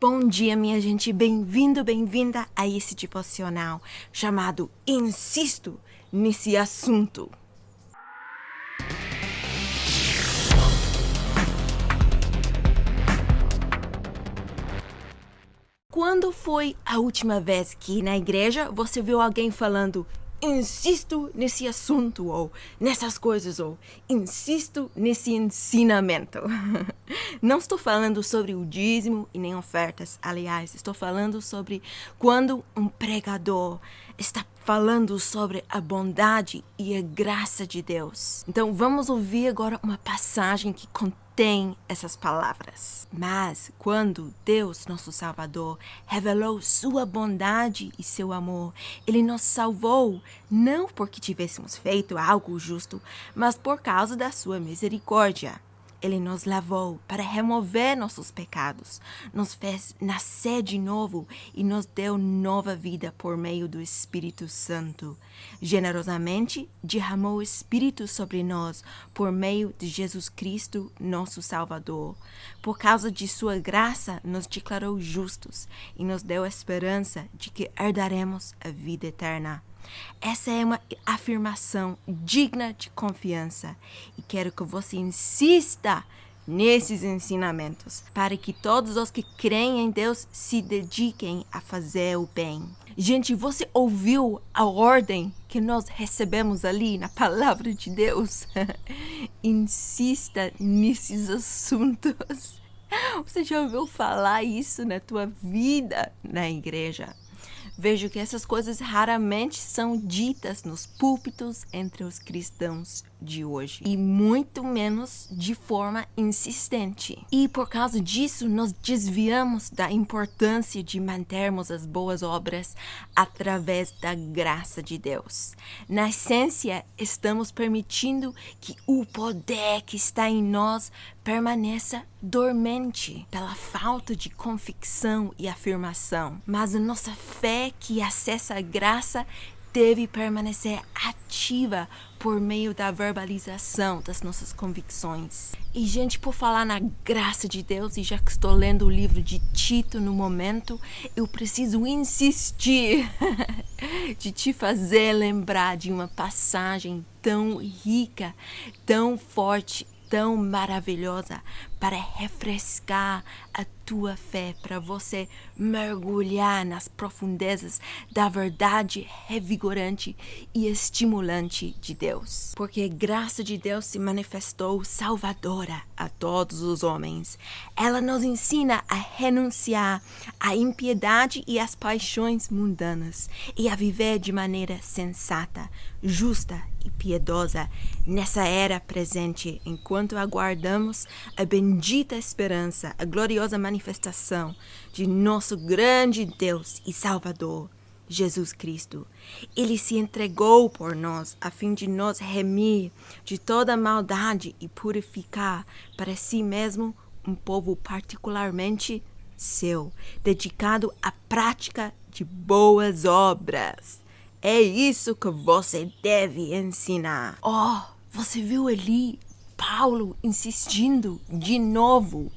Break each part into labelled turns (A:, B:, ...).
A: Bom dia, minha gente, bem-vindo, bem-vinda a esse devocional chamado Insisto nesse Assunto. Quando foi a última vez que na igreja você viu alguém falando insisto nesse assunto, ou nessas coisas, ou insisto nesse ensinamento? Não estou falando sobre o dízimo e nem ofertas, aliás, estou falando sobre quando um pregador está falando sobre a bondade e a graça de Deus. Então vamos ouvir agora uma passagem que contém essas palavras. Mas quando Deus, nosso Salvador, revelou sua bondade e seu amor, Ele nos salvou não porque tivéssemos feito algo justo, mas por causa da sua misericórdia. Ele nos lavou para remover nossos pecados, nos fez nascer de novo e nos deu nova vida por meio do Espírito Santo. Generosamente derramou o Espírito sobre nós por meio de Jesus Cristo, nosso Salvador. Por causa de sua graça, nos declarou justos e nos deu a esperança de que herdaremos a vida eterna. Essa é uma afirmação digna de confiança e quero que você insista nesses ensinamentos para que todos os que creem em Deus se dediquem a fazer o bem. Gente, você ouviu a ordem que nós recebemos ali na palavra de Deus? Insista nesses assuntos. Você já ouviu falar isso na tua vida na igreja? Vejo que essas coisas raramente são ditas nos púlpitos entre os cristãos de hoje, e muito menos de forma insistente. E por causa disso, nós desviamos da importância de mantermos as boas obras através da graça de Deus. Na essência, estamos permitindo que o poder que está em nós permaneça dormente pela falta de convicção e afirmação. Mas a nossa fé que acessa a graça deve permanecer ativa por meio da verbalização das nossas convicções. E, gente, por falar na graça de Deus, e já que estou lendo o livro de Tito no momento, eu preciso insistir de te fazer lembrar de uma passagem tão rica, tão forte, tão maravilhosa para refrescar a tua fé, para você mergulhar nas profundezas da verdade revigorante e estimulante de Deus. Porque a graça de Deus se manifestou salvadora a todos os homens. Ela nos ensina a renunciar à impiedade e às paixões mundanas e a viver de maneira sensata, justa e piedosa nessa era presente, enquanto aguardamos a bendita esperança, a gloriosa manifestação de nosso grande Deus e Salvador, Jesus Cristo. Ele se entregou por nós a fim de nos remir de toda maldade e purificar para si mesmo um povo particularmente seu, dedicado à prática de boas obras. É isso que você deve ensinar. Oh, você viu ali Paulo insistindo de novo.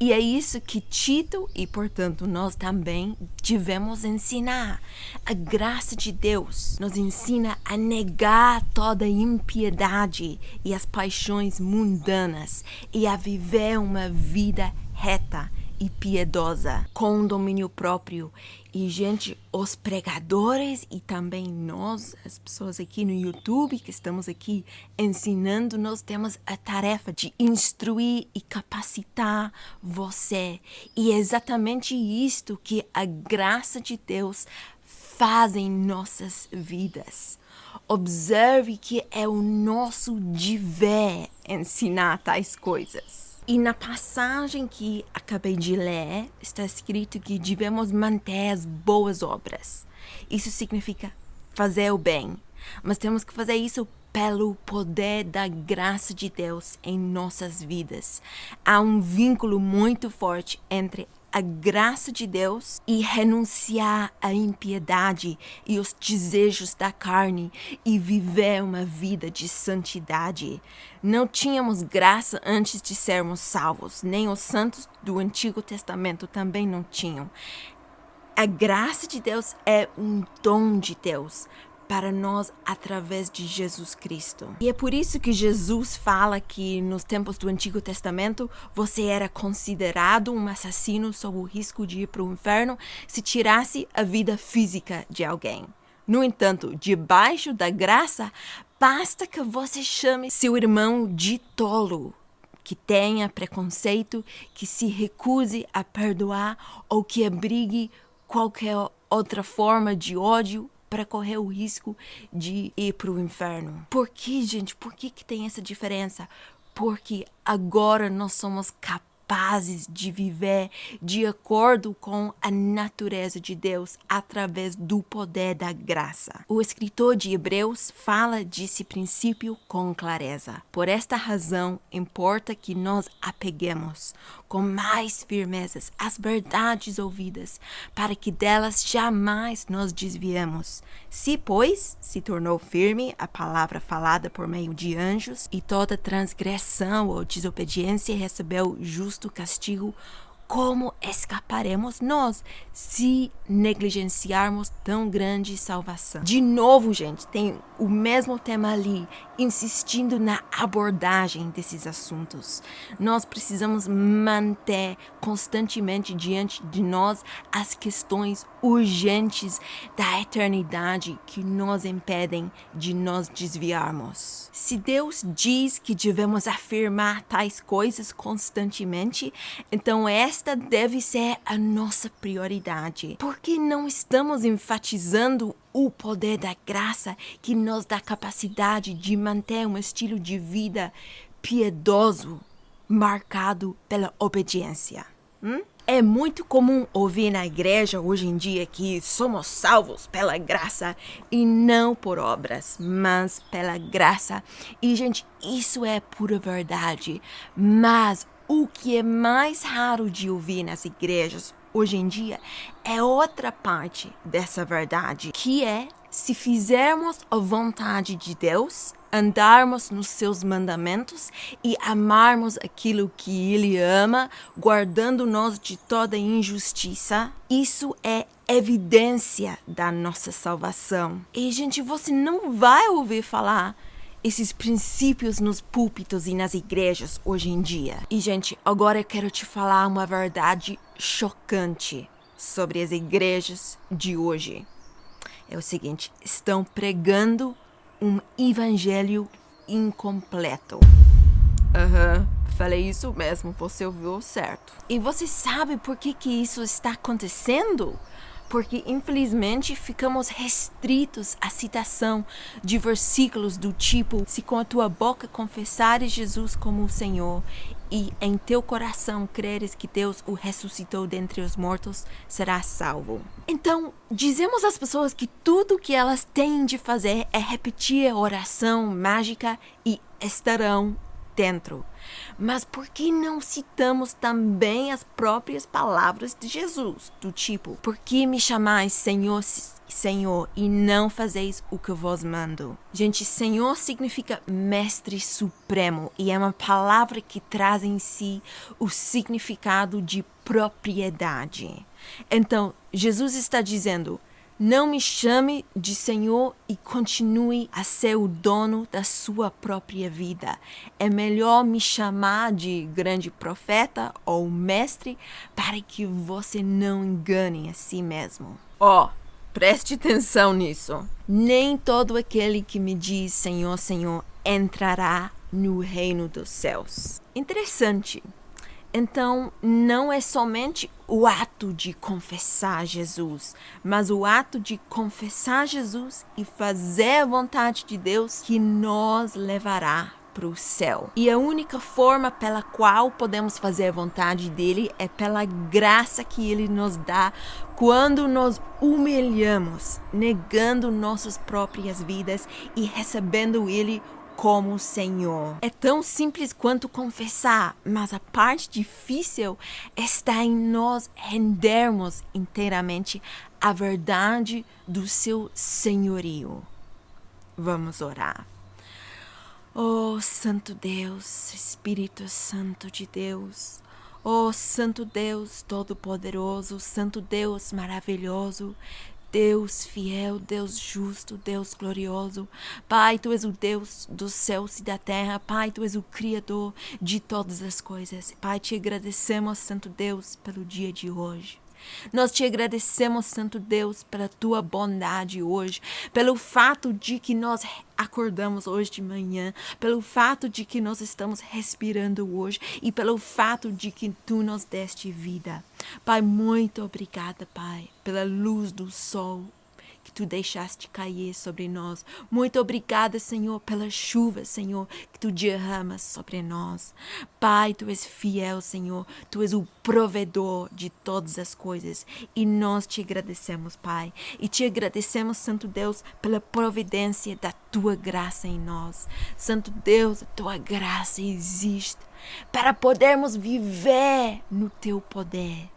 A: E é isso que Tito e, portanto, nós também devemos ensinar. A graça de Deus nos ensina a negar toda a impiedade e as paixões mundanas e a viver uma vida reta e piedosa, com domínio próprio. E, gente, os pregadores e também nós, as pessoas aqui no YouTube que estamos aqui ensinando, nós temos a tarefa de instruir e capacitar você. E é exatamente isto que a graça de Deus faz em nossas vidas. Observe que é o nosso dever ensinar tais coisas. E na passagem que acabei de ler, está escrito que devemos manter as boas obras. Isso significa fazer o bem. Mas temos que fazer isso pelo poder da graça de Deus em nossas vidas. Há um vínculo muito forte entre a graça de Deus e renunciar à impiedade e os desejos da carne e viver uma vida de santidade. Não tínhamos graça antes de sermos salvos, nem os santos do Antigo Testamento também não tinham. A graça de Deus é um dom de Deus para nós através de Jesus Cristo. E é por isso que Jesus fala que nos tempos do Antigo Testamento você era considerado um assassino sob o risco de ir para o inferno se tirasse a vida física de alguém. No entanto, debaixo da graça, basta que você chame seu irmão de tolo, que tenha preconceito, que se recuse a perdoar ou que abrigue qualquer outra forma de ódio para correr o risco de ir para o inferno. Por que, gente? Por que tem essa diferença? Porque agora nós somos capazes de viver de acordo com a natureza de Deus através do poder da graça. O escritor de Hebreus fala desse princípio com clareza. Por esta razão, importa que nós apeguemos com mais firmezas as verdades ouvidas, para que delas jamais nos desviemos. Se, pois, se tornou firme a palavra falada por meio de anjos, e toda transgressão ou desobediência recebeu justo castigo, como escaparemos nós se negligenciarmos tão grande salvação? De novo, gente, tem o mesmo tema ali, insistindo na abordagem desses assuntos. Nós precisamos manter constantemente diante de nós as questões urgentes da eternidade que nos impedem de nos desviarmos. Se Deus diz que devemos afirmar tais coisas constantemente, então esta deve ser a nossa prioridade. Porque não estamos enfatizando o poder da graça que nos dá capacidade de manter um estilo de vida piedoso, marcado pela obediência. É muito comum ouvir na igreja hoje em dia que somos salvos pela graça e não por obras, mas pela graça. E, gente, isso é pura verdade. Mas o que é mais raro de ouvir nas igrejas hoje em dia é outra parte dessa verdade, que é: se fizermos a vontade de Deus, andarmos nos seus mandamentos e amarmos aquilo que Ele ama, guardando-nos de toda injustiça, isso é evidência da nossa salvação. E, gente, você não vai ouvir falar esses princípios nos púlpitos e nas igrejas hoje em dia. E, gente, agora eu quero te falar uma verdade chocante sobre as igrejas de hoje. É o seguinte: estão pregando um evangelho incompleto. Falei isso mesmo, você ouviu certo. E você sabe por que isso está acontecendo? Porque, infelizmente, ficamos restritos à citação de versículos do tipo: se com a tua boca confessares Jesus como o Senhor e em teu coração creres que Deus o ressuscitou dentre os mortos, serás salvo. Então, dizemos às pessoas que tudo que elas têm de fazer é repetir a oração mágica e estarão dentro. Mas por que não citamos também as próprias palavras de Jesus? Do tipo: por que me chamais Senhor, Senhor, e não fazeis o que vos mando? Gente, Senhor significa mestre supremo e é uma palavra que traz em si o significado de propriedade. Então, Jesus está dizendo: não me chame de Senhor e continue a ser o dono da sua própria vida. É melhor me chamar de grande profeta ou mestre para que você não engane a si mesmo. Preste atenção nisso. Nem todo aquele que me diz Senhor, Senhor entrará no reino dos céus. Interessante. Então, não é somente o ato de confessar Jesus, mas o ato de confessar Jesus e fazer a vontade de Deus que nos levará para o céu. E a única forma pela qual podemos fazer a vontade dele é pela graça que ele nos dá quando nos humilhamos, negando nossas próprias vidas e recebendo ele como o Senhor. É tão simples quanto confessar, mas a parte difícil está em nós rendermos inteiramente a verdade do seu senhorio. Vamos orar. Oh, Santo Deus, Espírito Santo de Deus, oh, Santo Deus Todo-Poderoso, Santo Deus maravilhoso, Deus fiel, Deus justo, Deus glorioso. Pai, Tu és o Deus dos céus e da terra. Pai, Tu és o Criador de todas as coisas. Pai, Te agradecemos, Santo Deus, pelo dia de hoje. Nós te agradecemos, Santo Deus, pela tua bondade hoje, pelo fato de que nós acordamos hoje de manhã, pelo fato de que nós estamos respirando hoje e pelo fato de que tu nos deste vida. Pai, muito obrigada, Pai, pela luz do sol que tu deixaste cair sobre nós. Muito obrigada, Senhor, pela chuva, Senhor, que tu derramas sobre nós. Pai, tu és fiel, Senhor. Tu és o provedor de todas as coisas. E nós te agradecemos, Pai. E te agradecemos, Santo Deus, pela providência da tua graça em nós. Santo Deus, a tua graça existe para podermos viver no teu poder,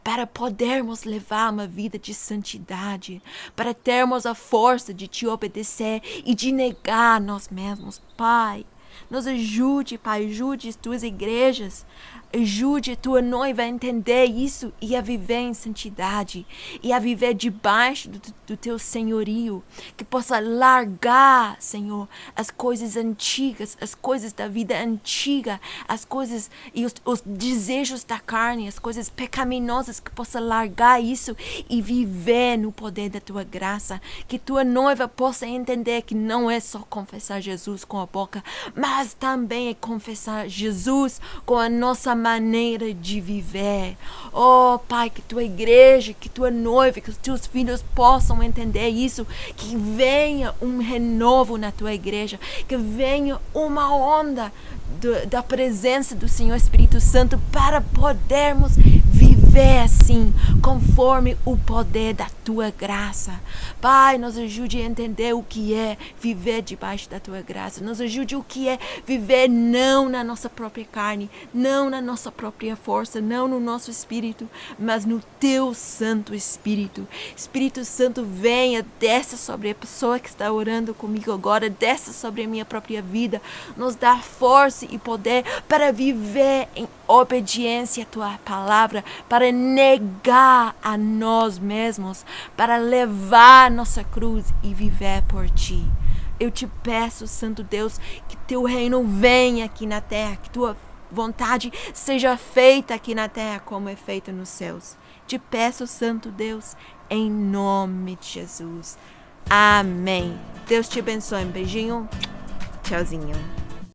A: para podermos levar uma vida de santidade, para termos a força de te obedecer e de negar nós mesmos. Pai, nos ajude, Pai, ajude as tuas igrejas, ajude a tua noiva a entender isso e a viver em santidade e a viver debaixo do teu senhorio, que possa largar, Senhor, as coisas antigas, as coisas da vida antiga, as coisas e os desejos da carne, as coisas pecaminosas, que possa largar isso e viver no poder da tua graça, que tua noiva possa entender que não é só confessar Jesus com a boca, mas também é confessar Jesus com a nossa maneira de viver. Oh, Pai, que tua igreja, que tua noiva, que os teus filhos possam entender isso, que venha um renovo na tua igreja, que venha uma onda da presença do Senhor Espírito Santo para podermos viver assim, conforme o poder da tua graça. Pai, nos ajude a entender o que é viver debaixo da tua graça. Nos ajude o que é viver não na nossa própria carne, não na nossa própria força, não no nosso espírito, mas no teu Santo Espírito. Espírito Santo, venha, desça sobre a pessoa que está orando comigo agora, desça sobre a minha própria vida, nos dá força e poder para viver em obediência à tua palavra, para negar a nós mesmos, para levar nossa cruz e viver por ti. Eu te peço, Santo Deus, que teu reino venha aqui na terra, que tua vontade seja feita aqui na terra como é feita nos céus. Te peço, Santo Deus, em nome de Jesus. Amém. Deus te abençoe. Um beijinho. Tchauzinho.